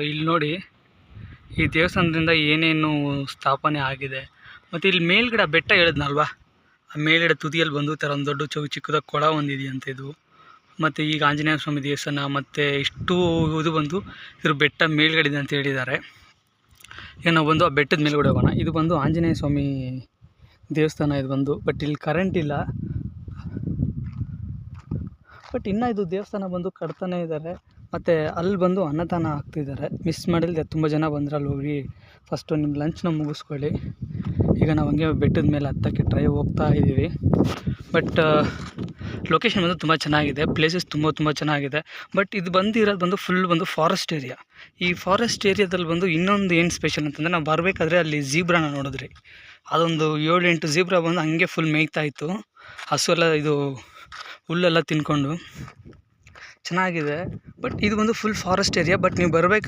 ಇಲ್ಲಿ ನೋಡಿ, ಈ ದೇವಸ್ಥಾನದಿಂದ ಏನೇನು ಸ್ಥಾಪನೆ ಆಗಿದೆ. ಮತ್ತು ಇಲ್ಲಿ ಮೇಲ್ಗಡೆ ಬೆಟ್ಟ ಹೇಳಿದ್ನಲ್ವಾ, ಆ ಮೇಲ್ಗಡೆ ತುದಿಯಲ್ಲಿ ಬಂದು ಥರ ಒಂದು ದೊಡ್ಡ ಚಿಕ್ಕದಾಗಿ ಕೊಳ ಒಂದಿದೆಯಂತೆ ಇದು. ಮತ್ತು ಈಗ ಆಂಜನೇಯ ಸ್ವಾಮಿ ದೇವಸ್ಥಾನ ಮತ್ತು ಇಷ್ಟು ಇದು ಬಂದು ಇದ್ರ ಬೆಟ್ಟ ಮೇಲ್ಗಡೆ ಇದೆ ಅಂತ ಹೇಳಿದ್ದಾರೆ. ಈಗ ನಾವು ಬಂದು ಆ ಬೆಟ್ಟದ ಮೇಲ್ಗಡೆ ಹೋಗೋಣ. ಇದು ಬಂದು ಆಂಜನೇಯ ಸ್ವಾಮಿ ದೇವಸ್ಥಾನ ಇದು ಬಂದು. ಬಟ್ ಇಲ್ಲಿ ಕರೆಂಟ್ ಇಲ್ಲ. ಬಟ್ ಇನ್ನೂ ಇದು ದೇವಸ್ಥಾನ ಬಂದು ಕಟ್ತಾನೆ ಇದ್ದಾರೆ. ಮತ್ತು ಅಲ್ಲಿ ಬಂದು ಅನ್ನದಾನ ಆಗ್ತಿದ್ದಾರೆ. ಮಿಸ್ ಮಾಡಿಲ್ಲದೆ ತುಂಬ ಜನ ಬಂದರೆ ಅಲ್ಲಿ ಹೋಗಿ ಫಸ್ಟು ನಿಮ್ಮ ಲಂಚ್ನ ಮುಗಿಸ್ಕೊಳ್ಳಿ. ಈಗ ನಾವು ಹಂಗೆ ಬೆಟ್ಟದ ಮೇಲೆ ಹತ್ತಕ್ಕೆ ಹೋಗ್ತಾ ಇದ್ದೀವಿ. ಬಟ್ ಲೊಕೇಶನ್ ಬಂದು ತುಂಬ ಚೆನ್ನಾಗಿದೆ. ಪ್ಲೇಸಸ್ ತುಂಬ ಚೆನ್ನಾಗಿದೆ. ಬಟ್ ಇದು ಬಂದು ಫುಲ್ ಬಂದು ಫಾರೆಸ್ಟ್ ಏರಿಯಾ. ಈ ಫಾರೆಸ್ಟ್ ಏರಿಯಾದಲ್ಲಿ ಬಂದು ಇನ್ನೊಂದು ಏನು ಸ್ಪೆಷಲ್ ಅಂತಂದರೆ, ನಾವು ಬರಬೇಕಾದ್ರೆ ಅಲ್ಲಿ ಝೀಬ್ರಾನ ನೋಡಿದ್ರಿ. ಅದೊಂದು 7-8 ಝೀಬ್ರಾ ಬಂದು ಹಂಗೆ ಫುಲ್ ಮೇಯ್ತಾ ಇತ್ತು. ಹಸು ಎಲ್ಲ ಇದು ಹುಲ್ಲೆಲ್ಲ ತಿನ್ಕೊಂಡು ಚೆನ್ನಾಗಿದೆ. ಬಟ್ ಇದು ಬಂದು ಫುಲ್ ಫಾರೆಸ್ಟ್ ಏರಿಯಾ. ಬಟ್ ನೀವು